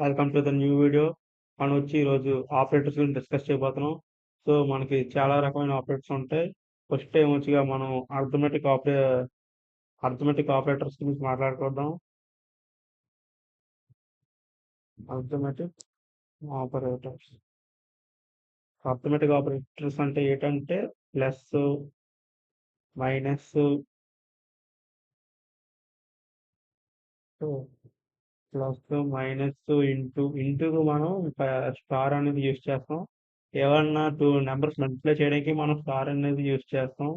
Welcome to the new video. మనం వచ్చి ఈరోజు ఆపరేటర్స్ గురించి డిస్కస్ చేయబోతున్నాం. సో మనకి చాలా రకమైన ఆపరేటర్స్ ఉంటాయి. ఫస్ట్ టైం వచ్చిగా మనం అర్థమెటిక్ ఆపరేటర్స్ గురించి మాట్లాడుకుందాం. అర్థమెటిక్ ఆపరేటర్స్ అర్థమెటిక్ ఆపరేటర్స్ అంటే ఏంటంటే ప్లస్, మైనస్, ప్లస్, మైనస్, ఇంటూకు మనం స్టార్ అనేది యూజ్ చేస్తాం. ఏమన్నా టూ నెంబర్స్ మల్టిప్లై చేయడానికి మనం స్టార్ అనేది యూజ్ చేస్తాం.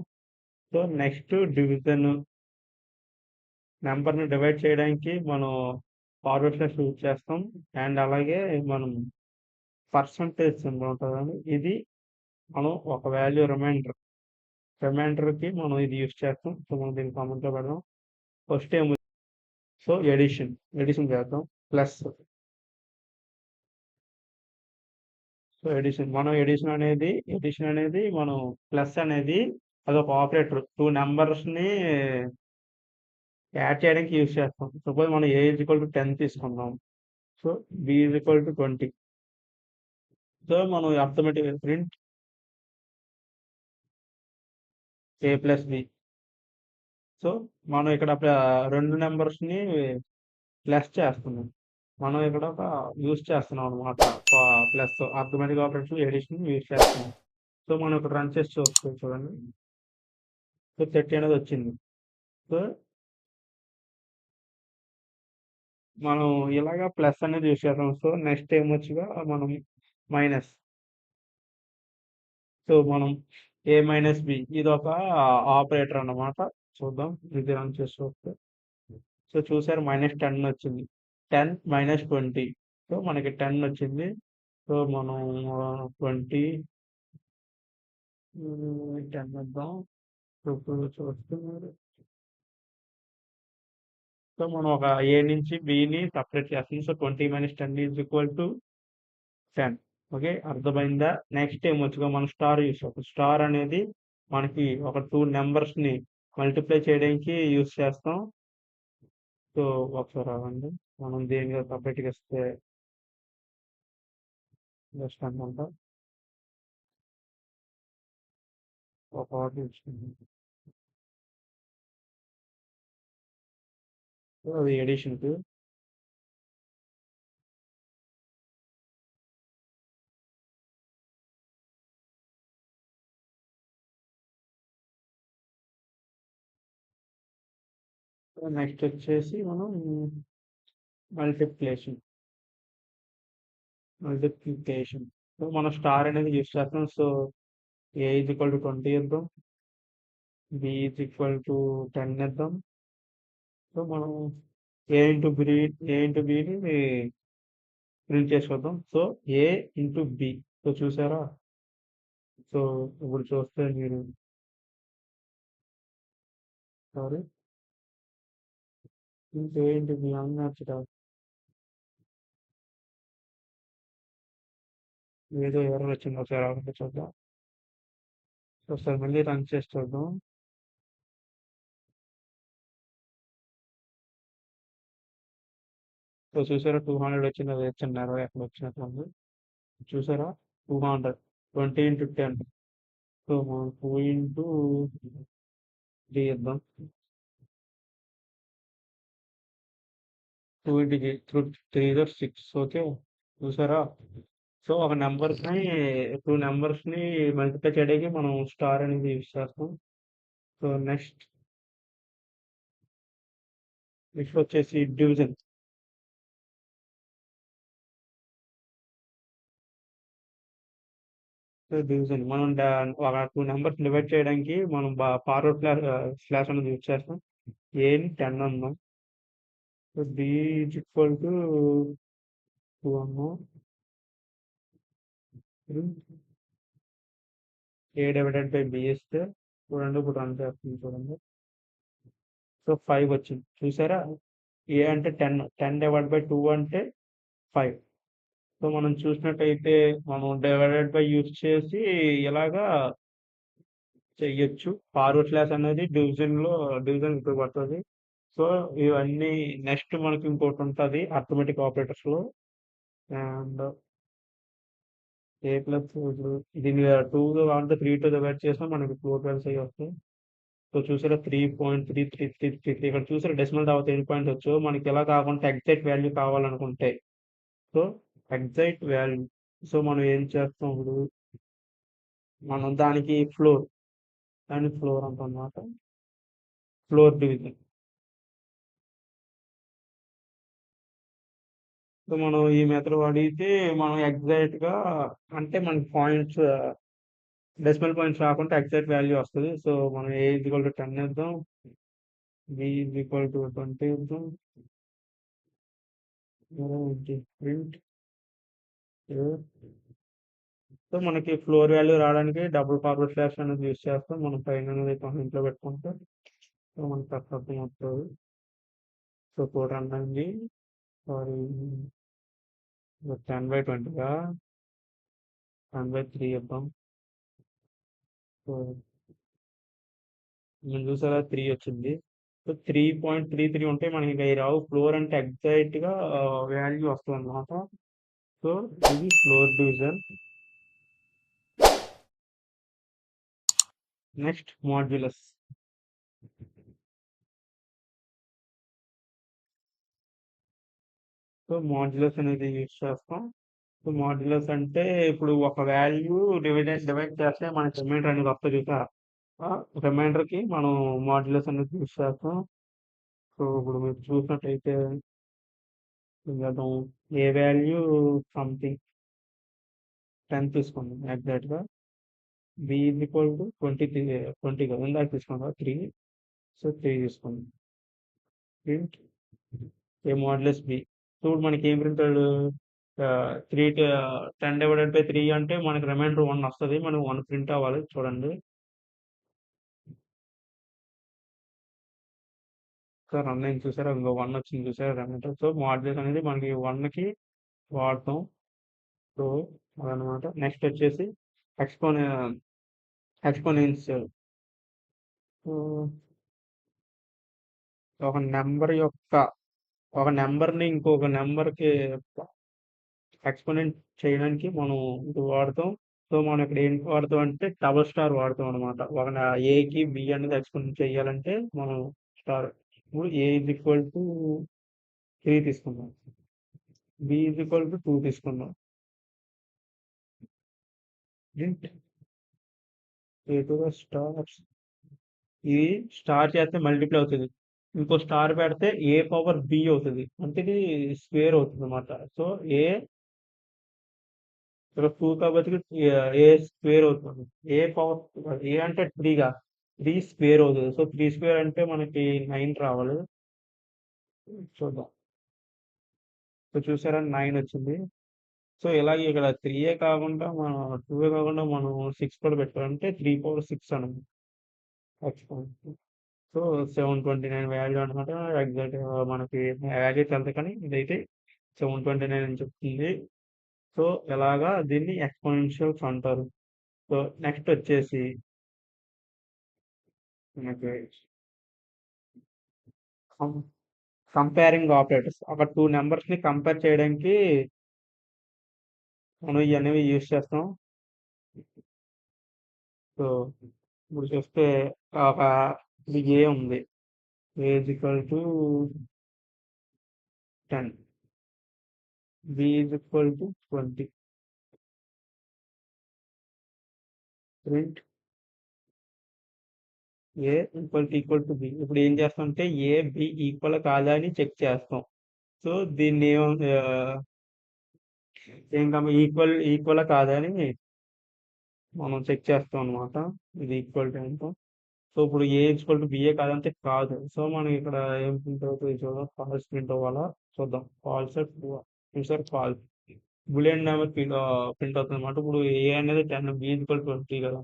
సో నెక్స్ట్ డివిజన్, నెంబర్ని డివైడ్ చేయడానికి మనం ఫార్వర్డ్ స్లాష్ యూజ్ చేస్తాం. అండ్ అలాగే మనం పర్సంటేజ్ సింబల్ ఉంటుందండి, ఇది మనం ఒక వాల్యూ రిమైండర్కి మనం ఇది యూజ్ చేస్తాం. సో మనం దీన్ని కామెంట్లో పెడదాం. ఫస్ట్ ఏమో సో ఎడిషన్ చేద్దాం. ప్లస్, సో ఎడిషన్ అనేది మనం ప్లస్ అనేది అదొక ఆపరేటర్, టూ నెంబర్స్ని యాడ్ చేయడానికి యూజ్ చేస్తాం. సపోజ్ మనం ఏ ఈక్వల్ టు 10 తీసుకుందాం. So B equal to 20. So మనం arithmetic print A plus B. So మనం ఇక్కడ రెండు నెంబర్స్ని ప్లస్ చేస్తున్నాం. మనం ఇక్కడ ఒక యూజ్ చేస్తున్నాం అనమాట. Plus arithmetic operation addition use చేస్తున్నాం. సో మనం ఇక్కడ రన్ చేసి చూసుకోవచ్చు, చూడండి. సో 30 అనేది వచ్చింది. సో మనం ఇలాగా ప్లస్ అనేది యూజ్ చేస్తాం. సో నెక్స్ట్ ఏమొచ్చుగా మనం మైనస్. సో మనం ఏ మైనస్ బి, ఇది ఒక ఆపరేటర్ అన్నమాట. చూద్దాం, ఇది రన్ చేసి చూస్తే. సో చూసారు, -10 వచ్చింది. 10 - 20. సో మనకి 10 వచ్చింది. సో మనం 20 10 వద్దాం. ఇప్పుడు చూస్తున్నారు. సో మనం ఒక ఏ నుంచి బిని సపరేట్ చేస్తుంది. సో 20 - 10 = 10. ఓకే, అర్థమైందా? నెక్స్ట్ ఏమొచ్చుగా మనం స్టార్ యూస్ చేస్తాం. స్టార్ అనేది మనకి ఒక టూ నెంబర్స్ని మల్టిప్లై చేయడానికి యూస్ చేస్తాం. సో ఒకసారి అవ్వండి, మనం దేనిగా సపరేట్గా ఇస్తే బెస్ట్ అనుకుంటా. ఒక ఆర్డర్ ఇచ్చింది. సో అది ఎడిషన్కి. నెక్స్ట్ వచ్చేసి మనం మల్టిప్లికేషన్. సో మనం స్టార్ అనేది యూస్ చేస్తాం. సో ఏ ఈక్వల్ టు 20 ఇద్దాం, బి ఈక్వల్ టు 10 ఇద్దాం. సో మనం ఏ ఇంటూ బిని ప్రింట్ చేసుకుందాం. సో ఏ ఇంటూ బి. సో చూసారా? సో ఇప్పుడు చూస్తే మీరు, సారీ, ఏ ఇంటూ బి అన్నట్టుగా ఏదో ఎర్రర్ వచ్చింది. ఒకసారి ఆగండి చూద్దాం. ఒకసారి మళ్ళీ రన్ చేసి చూద్దాం. సో చూసారా, 200 వచ్చింది. అది చిన్న ఎర్రర్ ఎక్కడ వచ్చినట్టుంది. చూసారా, 200, 20 × 10. సో మనం 2 × 3 ఇద్దాం. 2 × 6. ఓకే, చూసారా? సో ఒక నెంబర్స్ని, టూ నెంబర్స్ని మల్టిప్లై చేయడానికి మనం స్టార్ అనేది యూజ్ చేస్తాం. సో నెక్స్ట్ వచ్చేసి డివిజన్. సో డివిజన్ మనం ఒక టూ నెంబర్స్ డివైడ్ చేయడానికి మనం ఫార్వర్డ్ స్లాష్ అనేది యూజ్ చేస్తాం. ఏని 10 అన్నాం. సో బి ఈక్వల్ టు 2 అన్నాం. ఏ డివైడెడ్ బై బి ఇస్తే చూడండి, ఇప్పుడు రన్ చేస్తుంది చూడండి. సో 5 వచ్చింది. చూసారా, ఏ అంటే 10 డివైడ్ బై 2 అంటే 5. సో మనం చూసినట్టయితే మనం డివైడెడ్ బై యూజ్ చేసి ఇలాగా చెయ్యొచ్చు. ఫార్వర్డ్ స్లాష్ అనేది డివిజన్ ఉపయోగపడుతుంది. సో ఇవన్నీ నెక్స్ట్ మనకి ఇంకోటి ఉంటుంది అర్థమెటిక్ ఆపరేటర్స్ లో. అండ్ ఏ ప్లస్ ఇప్పుడు దీన్ని 2 కావాలంటే 3తో డివైడ్ చేసినా మనకి 4 వాల్యూస్ అయ్యి వస్తాయి. సో చూసారా 3.3333 ఇక్కడ చూసారా డెసిమల్ తర్వాత ఎన్ని పాయింట్స్ వచ్చో మనకి ఎలా కాకుండా ఎగ్జాక్ట్ వాల్యూ కావాలనుకుంటే సో ఎగ్జాక్ట్ వాల్యూ సో మనం ఏం చేస్తాం ఇప్పుడు మనం దానికి ఫ్లోర్ అంటాం అన్నమాట. Floor division. సో మనం ఈ మెథడ్ వాడితే మనం ఎగ్జాక్ట్ గా అంటే మనకి పాయింట్స్ డెసిమల్ పాయింట్స్ రాకుండా ఎగ్జాక్ట్ వాల్యూ వస్తుంది. సో మనం ఏ ఈక్వల్ టు 10 ఇద్దాం, బి ఈక్వల్ టు 20 ఇద్దాం, ప్రింట్. సో మనకి ఫ్లోర్ వాల్యూ రావడానికి డబుల్ ఫార్వర్డ్ స్లాష్ అనేది యూస్ చేస్తాం. మనం పైన ఇంట్లో పెట్టుకుంటే సో మనకి తక్కువ అర్థం అవుతుంది. సో 400 సారీ 10/20గా 10/3 ఇద్దాం. సో నేను చూసారా 3 వచ్చింది. సో 3.33 ఉంటే మనకి ఇంకా ఈ రావు ఫ్లోర్ అంటే ఎగ్జాక్ట్ గా వాల్యూ వస్తుంది అనమాట. సో ఇది floor division. Next modulus. So modulus అనేది యూజ్ చేస్తాం. సో మాడ్యులస్ అంటే ఇప్పుడు ఒక వాల్యూ డివైడ్ చేస్తే మనకి రిమైండర్ అనేది వస్తుంది చూసా. రిమైండర్ కి మనం మాడ్యులస్ అనేది యూజ్ చేస్తాం. సో ఇప్పుడు మీరు చూసినట్టయితే ఏం చేద్దాం, ఏ వాల్యూ సంథింగ్ 10 తీసుకుందాం ఎగ్జాక్ట్ గా. బి ఈజ్ ఈక్వల్ టు 20 కదా ఇందాక తీసుకున్నాం 3. సో 3 తీసుకుందాం. ప్రింట్ ఏ మాడ్యులస్ బి. సో ఇప్పుడు మనకి ఏం ప్రింటెడ్ 10/3 అంటే మనకి రిమైండర్ 1 వస్తుంది. మనం 1 ప్రింట్ అవ్వాలి చూడండి. సో రన్ అయింది చూసారా, ఇంకో 1 వచ్చింది చూసారా రిమైండర్. సో మాడ్యులస్ అనేది మనకి 1కి వాడతాం. సో అదనమాట. నెక్స్ట్ వచ్చేసి ఎక్స్పోనె ఎక్స్పోనెన్షియల్. సో ఒక నెంబర్ యొక్క ఒక నెంబర్ని ఇంకొక నెంబర్కి ఎక్స్పోనెంట్ చేయడానికి మనం ఇది వాడతాం. సో మనం ఇక్కడ ఏం వాడతాం అంటే డబల్ స్టార్ వాడతాం అనమాట. ఒక ఏకి బి అనేది ఎక్స్పోనెంట్ చేయాలంటే మనం స్టార్. ఇప్పుడు ఏ ఈజ్ ఈక్వల్ టు 3 తీసుకుందాం, బి ఈజ్ ఈక్వల్ టు 2 తీసుకుందాం. Print A to the stars. ఇది స్టార్ చేస్తే మల్టిప్లై అవుతుంది. ఇంకో స్టార్ పెడితే ఏ పవర్ బి అవుతుంది అంటే ఇది స్క్వేర్ అవుతుంది అనమాట. సో ఏ ఇక్కడ 2 కాబట్టి ఏ స్క్వేర్ అవుతుంది. ఏ పవర్ ఏ అంటే 3 స్క్వేర్ అవుతుంది. సో 3 స్క్వేర్ అంటే మనకి 9 రావాలి. చూద్దాం. సో చూసారా 9 వచ్చింది. సో ఇలాగే ఇక్కడ 3 కాకుండా మనం 2 కాకుండా మనం 6 కూడా పెట్టాలంటే 3/6 అనమాట. సో 729 వాల్యూ అనమాట. ఎగ్జాక్ట్ మనకి వాల్యూ తెలుసు కానీ ఇదైతే 729 అని చెప్తుంది. సో ఎలాగా దీన్ని ఎక్స్పోనెన్షియల్స్ అంటారు. సో నెక్స్ట్ వచ్చేసి మనకి కంపేరింగ్ ఆపరేటర్స్. ఒక 2 నెంబర్స్ ని కంపేర్ చేయడానికి మనం ఇవన్నీ యూజ్ చేస్తాం. సో ఇప్పుడు చూస్తే ఒక ఇది ఏ ఉంది, A is equal to 10, B is equal to 20. Print A equal to B. ఇప్పుడు ఏం చేస్తాం అంటే ఏ బి ఈక్వల్ కాదా అని చెక్ చేస్తాం. సో దీన్ని ఏం ఈక్వల్ కాదా అని మనం చెక్ చేస్తాం అనమాట. ఇది ఈక్వల్ టు ఎంత. సో ఇప్పుడు ఏ ఈక్వల్ టు బిఏ కాదంటే కాదు. సో మనం ఇక్కడ ఏం ప్రింట్ అవుతుంది చూద్దాం. ఫాల్స్ ప్రింట్ అవ్వాలా చూద్దాం. False sir false boolean number print అవుతుంది అనమాట. ఇప్పుడు ఏ అనేది 10, బి ఈక్వల్ టు 20 కదా.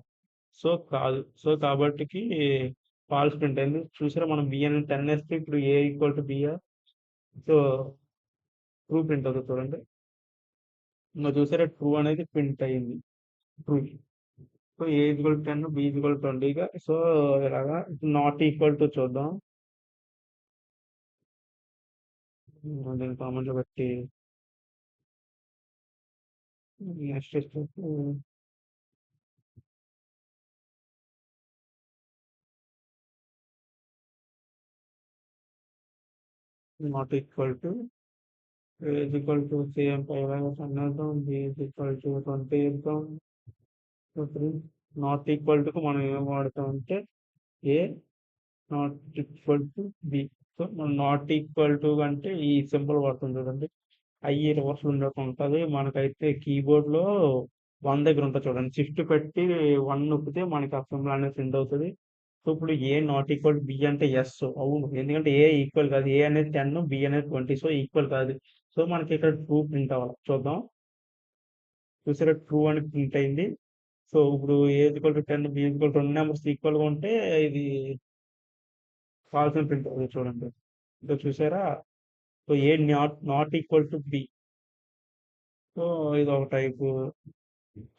సో కాదు. సో కాబట్టికి ఫాల్స్ ప్రింట్ అయింది. చూసారా మనం బి అనేది 10 వేస్తే ఇప్పుడు A equal to B. So true print అవుతుంది చూడండి. ఇంకా చూసారా ట్రూ అనేది ప్రింట్ అయింది. True. So A equal to 10, B equal to 20గా. సో ఇలాగా నాట్ ఈక్వల్ టు చూద్దాం. దీని కామెంట్లో పెట్టి నెక్స్ట్ వచ్చేసి not equal to is equal to same paragraph another b is equal to 20 ఇద్దాం. నాట్ ఈక్వల్ టు మనం ఏం వాడతాం అంటే A not equal to B. So మనం నాట్ ఈక్వల్ టు అంటే ఈ సింబల్ వాడుతుంది చూడండి, ఐ రివర్స్ ఉండటం ఉంటుంది. మనకైతే కీబోర్డ్ లో 1 దగ్గర ఉంటుంది చూడండి, షిఫ్ట్ పెట్టి 1 నొక్కితే మనకి ఆ సింబల్ అనేది ప్రింట్ అవుతుంది. సో ఇప్పుడు ఏ నాట్ ఈక్వల్ బి అంటే ఎస్ అవును, ఎందుకంటే ఏ ఈక్వల్ కాదు, ఏ అనేది 10 బి అనేది 20, సో ఈక్వల్ కాదు. సో మనకి ఇక్కడ ట్రూ ప్రింట్ అవ్వాలి. చూద్దాం, చూసారా ట్రూ అని ప్రింట్ అయింది. సో ఇప్పుడు A equal to 10 B equal 2 numbers equal గా ఉంటే ఇది ఫాల్స్ అని ప్రింట్ అవుతుంది చూడండి. సో చూసారా, so A not equal to B. So ఇది ఒక టైపు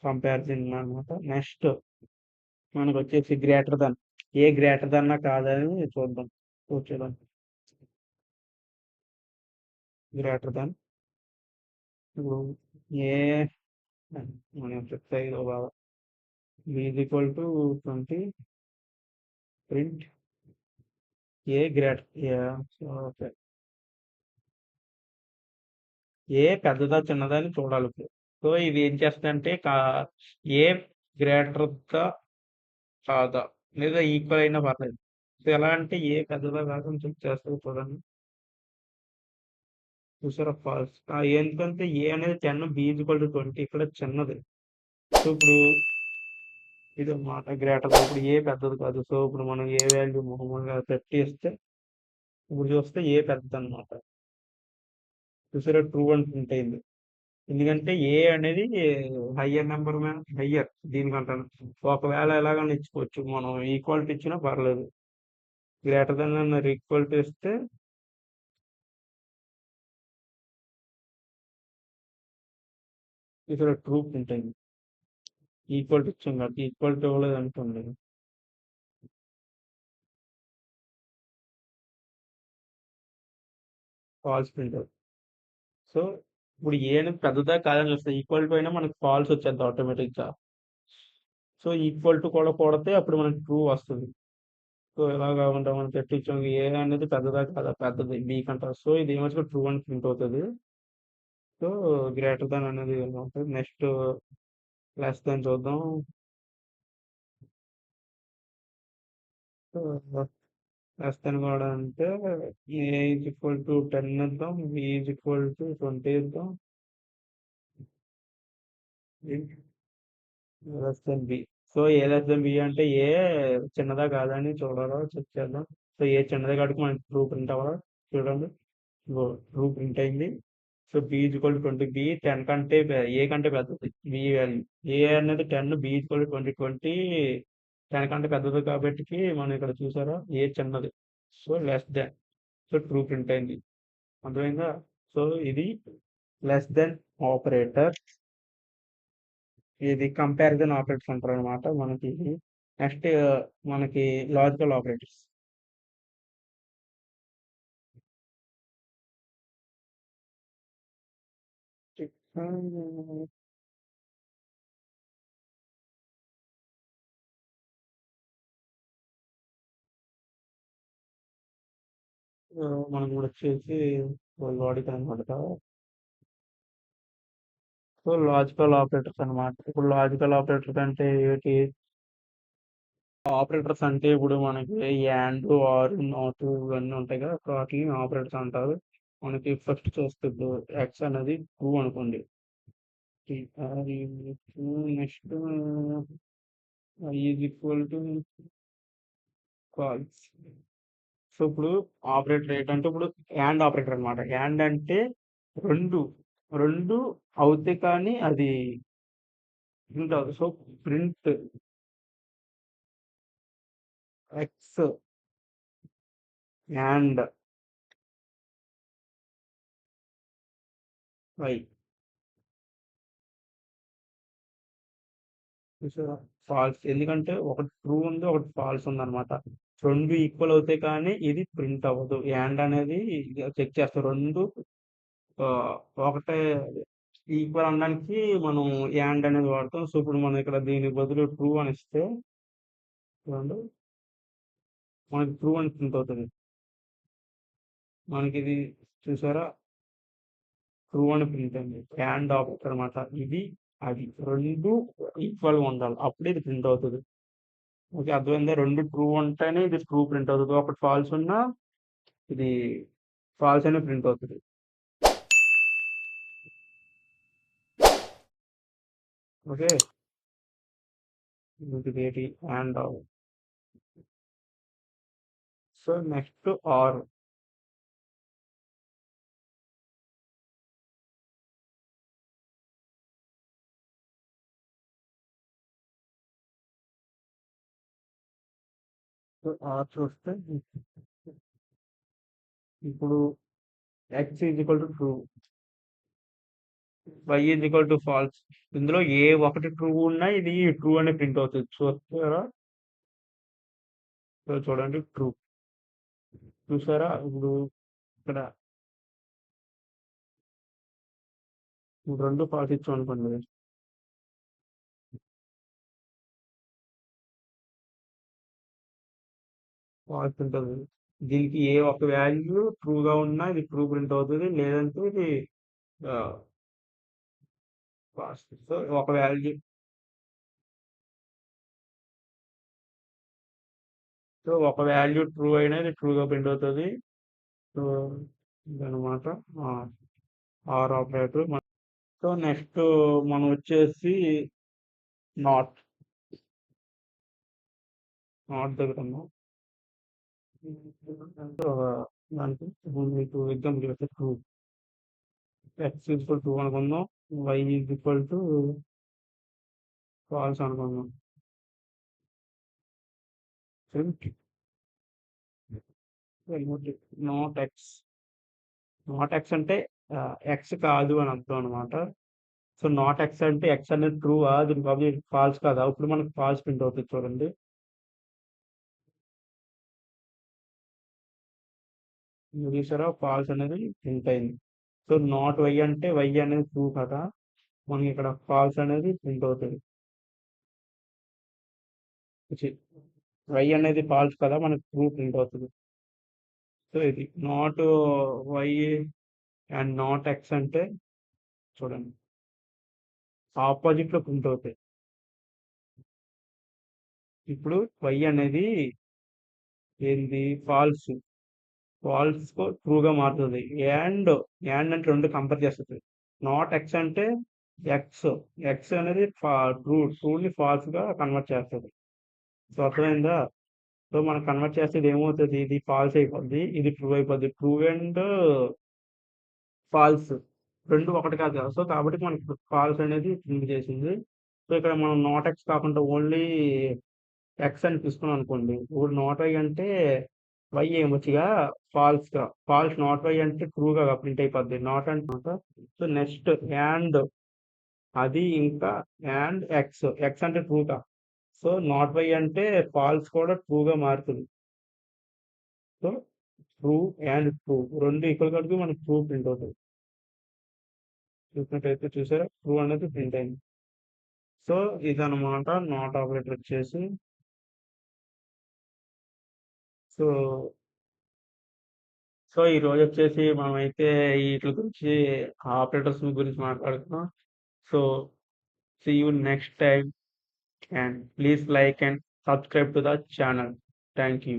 కంపారిజన్ అన్నమాట. నెక్స్ట్ మనకు వచ్చేసి గ్రేటర్ దన్, ఏ గ్రేటర్ దన్నా కాదని చూద్దాం. చూద్దాం, గ్రేటర్ దన్ ఇప్పుడు ఏ మనం చెప్తే ఇది బాగా is equal to 20 print A greater A పెద్దదా చిన్నదా అని చూడాలి ఇప్పుడు. సో ఇది ఏం చేస్తుందంటే ఏ గ్రేటర్ దా కాదా లేదా ఈక్వల్ అయినా పర్లేదు. సో ఎలా అంటే ఏ పెద్దదా కాదని చెక్ చేస్తుంది చూడండి. చూసారా ఫాల్స్, ఎందుకంటే ఏ అనేది 10 బి ఈక్వల్ టు 20 ఇక్కడ చిన్నది. సో ఇప్పుడు ఇది మాట గ్రేటర్, ఇప్పుడు ఏ పెద్దది కాదు. సో ఇప్పుడు మనం ఏ వాల్యూ మామూలుగా 30 ఇస్తే ఇప్పుడు చూస్తే ఏ పెద్దది అనమాట. చూసారా ట్రూ అని ప్రింట్ అయింది, ఎందుకంటే ఏ అనేది హయ్యర్ నెంబర్ హయ్యర్ దీనికంటాను. ఒకవేళ ఎలాగైనా ఇచ్చుకోవచ్చు, మనం ఈక్వాలిటీ ఇచ్చినా పర్లేదు. గ్రేటర్ దెన్ అన్నారు ఈక్వాలిటీ ఇస్తే ఇక్కడ ట్రూ ప్రింట్ అయింది. ఈక్వాలిటీ ఇచ్చాం కాబట్టి ఈక్వాలిటీ ఇవ్వలేదు అనుకోండి, ఫాల్స్ ప్రింట్ అవుతుంది. సో ఇప్పుడు ఏ అనేది పెద్దదా కాదని చూస్తే ఈక్వాలిటీ అయినా మనకి ఫాల్స్ వచ్చేది ఆటోమేటిక్గా. సో ఈక్వల్ టు కూడా కొడితే అప్పుడు మనకి ట్రూ వస్తుంది. సో ఎలా కాకుండా మనం పెట్టించాం ఏ అనేది పెద్దదా కాదా, పెద్దది బి కంటారు. సో ఇది ఏమొచ్చి ట్రూ అని ప్రింట్ అవుతుంది. సో గ్రేటర్ దాన్ అనేది ఉంటుంది. నెక్స్ట్ లెస్ దాన్ చూద్దాం. లెస్ దాన్ కూడా అంటే ఏ ఈజ్ ఈక్వల్ టు 10 ఇద్దాం, బి ఈజ్ ఈక్వల్ టు 20 ఇద్దాం, లెస్ దెన్ బి. సో ఏ లెస్ దెన్ బి అంటే ఏ చిన్నదా కాదా అని చూడాలా, చెక్ చేద్దాం. సో ఏ చిన్నది కాబట్టి మనకి ట్రూ ప్రింట్ అవ్వాలి. చూడండి, ట్రూ ప్రింట్ అయింది. So B equal to 20, B 10 కంటే ఏ కంటే పెద్దది బి వాల్యూ. ఏ అనేది 10, బి ఈక్వల్ టు 20 10 కంటే పెద్దది కాబట్టి మనం ఇక్కడ చూసారా ఏ చిన్నది. So less than, so true print అయింది. అర్థమైందా? సో ఇది లెస్ దెన్ ఆపరేటర్, ఇది కంపారిజన్ ఆపరేటర్స్ అంటారు అనమాట మనకి. నెక్స్ట్ మనకి లాజికల్ ఆపరేటర్స్. మనకు కూడా వచ్చేసి లాజికల్ అనమాట. సో లాజికల్ ఆపరేటర్స్ అన్నమాట. ఇప్పుడు లాజికల్ ఆపరేటర్స్ అంటే ఏంటి? ఆపరేటర్స్ అంటే ఇప్పుడు మనకి యాండ్ ఆర్ నాట్ ఇవన్నీ ఉంటాయి కదా, సో వాటిని ఆపరేటర్స్ అంటారు. మనకి ఫస్ట్ చూస్తే ఇప్పుడు ఎక్స్ అనేది ట్రూ అనుకోండి, next is equal to falls. So ఇప్పుడు ఆపరేటర్ ఏంటంటే ఇప్పుడు యాండ్ ఆపరేటర్ అన్నమాట. యాండ్ అంటే రెండు రెండు అవుతే కానీ అది ప్రింట్ అవుతుంది. So print X and Y. False, ఎందుకంటే ఒకటి ట్రూ ఉంది ఒకటి ఫాల్స్ ఉంది అనమాట. రెండు ఈక్వల్ అవుతాయి కానీ ఇది ప్రింట్ అవ్వదు. యాండ్ అనేది చెక్ చేస్తారు, రెండు ఆ, ఒకటే ఈక్వల్ అనడానికి మనం యాండ్ అనేది వాడతాం. సో ఇప్పుడు మనం ఇక్కడ దీని బదులు ట్రూ అని ఇస్తే చూడండి, మనకి ట్రూ అని ప్రింట్ అవుతుంది. మనకి ఇది చూసారా, ట్రూ అని ప్రింట్ అయింది. యాండ్ ఆపరేటర్ అనమాట. ఇది అది రెండు ఈక్వల్ గా ఉండాలి, అప్పుడే ఇది ప్రింట్ అవుతుంది. ఓకే, అర్థమైందా? రెండు ట్రూ ఉంటేనే ఇది ట్రూ ప్రింట్ అవుతుంది. ఒకటి ఫాల్స్ ఉన్నా ఇది ఫాల్స్ అనే ప్రింట్ అవుతుంది. ఓకే, ఇది ఏంటి and so next OR. So OR చూస్తే ఇప్పుడు X is equal to true, Y is equal to false. ఇందులో ఏ ఒకటి ట్రూ ఉన్నా ఇది ట్రూ అనే ప్రింట్ అవుతుంది. చూస్తారా? సో చూడండి, ట్రూ. చూసారా ఇప్పుడు ఇక్కడ రెండు ఫాల్స్ ఇచ్చాం అనుకోండి, ఫాల్స్ ప్రింట్ అవుతుంది. దీనికి ఏ ఒక వాల్యూ ట్రూగా ఉన్నా ఇది ట్రూ ప్రింట్ అవుతుంది, లేదంటే ఇది ఫాల్స్. సో ఒక వాల్యూ, సో ఒక వాల్యూ ట్రూ అయినా ఇది ట్రూగా ప్రింట్ అవుతుంది. సో ఇదనమాట ఆర్ ఆపరేటర్. సో నెక్స్ట్ మనం వచ్చేసి నాట్ నాట్ దగ్గర ఉన్నాం. సో దానికి ఇప్పుడు మీకు ఎగ్జాంపుల్ చెప్తే ట్రూ, ఎక్స్ ఈక్వల్ టూ అనుకుందాం, Y is equal to false అనుకుందాం. నాట్ ఎక్స్, నాట్ ఎక్స్ అంటే ఎక్స్ కాదు అని అర్థం అనమాట. సో నాట్ ఎక్స్ అంటే ఎక్స్ అనేది ట్రూ దీనికి ఫాల్స్ కాదా, ఇప్పుడు మనకు ఫాల్స్ ప్రింట్ అవుతుంది. చూడండి, చూసారా, ఫాల్స్ అనేది ప్రింట్ అయింది. సో నాట్ వై అంటే వై అనేది ట్రూ కదా, మనకి ఇక్కడ ఫాల్స్ అనేది ప్రింట్ అవుతుంది. వై అనేది ఫాల్స్ కదా, మనకి ట్రూ ప్రింట్ అవుతుంది. సో ఇది not Y and not X అంటే చూడండి ఆపోజిట్ లో ప్రింట్ అవుతాయి. ఇప్పుడు వై అనేది ఏంది, ఫాల్స్, ఫాల్స్ ట్రూగా మారుతుంది. అండ్ అండ్ అంటే రెండు కంపేర్ చేస్తుంది. నాట్ ఎక్స్ అంటే ఎక్స్, ఎక్స్ అనేది ట్రూని ఫాల్స్ గా కన్వర్ట్ చేస్తుంది. సో అర్థమైందా? సో మనం కన్వర్ట్ చేస్తే ఇది ఏమవుతుంది, ఇది ఫాల్స్ అయిపోద్ది, ఇది ట్రూ అయిపోద్ది. ట్రూ అండ్ ఫాల్స్ రెండు ఒకటి కాదు కదా, సో కాబట్టి మనకి ఫాల్స్ అనేది ప్రింట్ చేసింది. సో ఇక్కడ మనం నాట్ ఎక్స్ కాకుండా ఓన్లీ ఎక్స్ అని తీసుకున్నాం అనుకోండి, ఇప్పుడు నాట్ వై అంటే వై ఏమొచ్చిగా ఫాల్స్ గా, ఫాల్స్ నాట్ వై అంటే ట్రూగా ప్రింట్ అయిపోద్ది. నాట్ అంటే సో నెక్స్ట్ అండ్ అది ఇంకా అండ్ ఎక్స్, ఎక్స్ అంటే ట్రూగా, సో నాట్ వై అంటే ఫాల్స్ కూడా ట్రూగా మారుతుంది. సో ట్రూ అండ్ ట్రూ రెండు ఈక్వల్ కలిపి మనకి ట్రూ ప్రింట్ అవుతుంది. చూసినట్టయితే చూసారా, ట్రూ అనేది ప్రింట్ అయింది. సో ఇదనమాట నాట్ ఆపరేటర్ వచ్చేసి. సో సో ఈ రోజు వచ్చేసి మనమైతే వీటి గురించి ఆపరేటర్స్ గురించి మాట్లాడుతున్నాం. So see you next time and please like and subscribe to the channel. Thank you.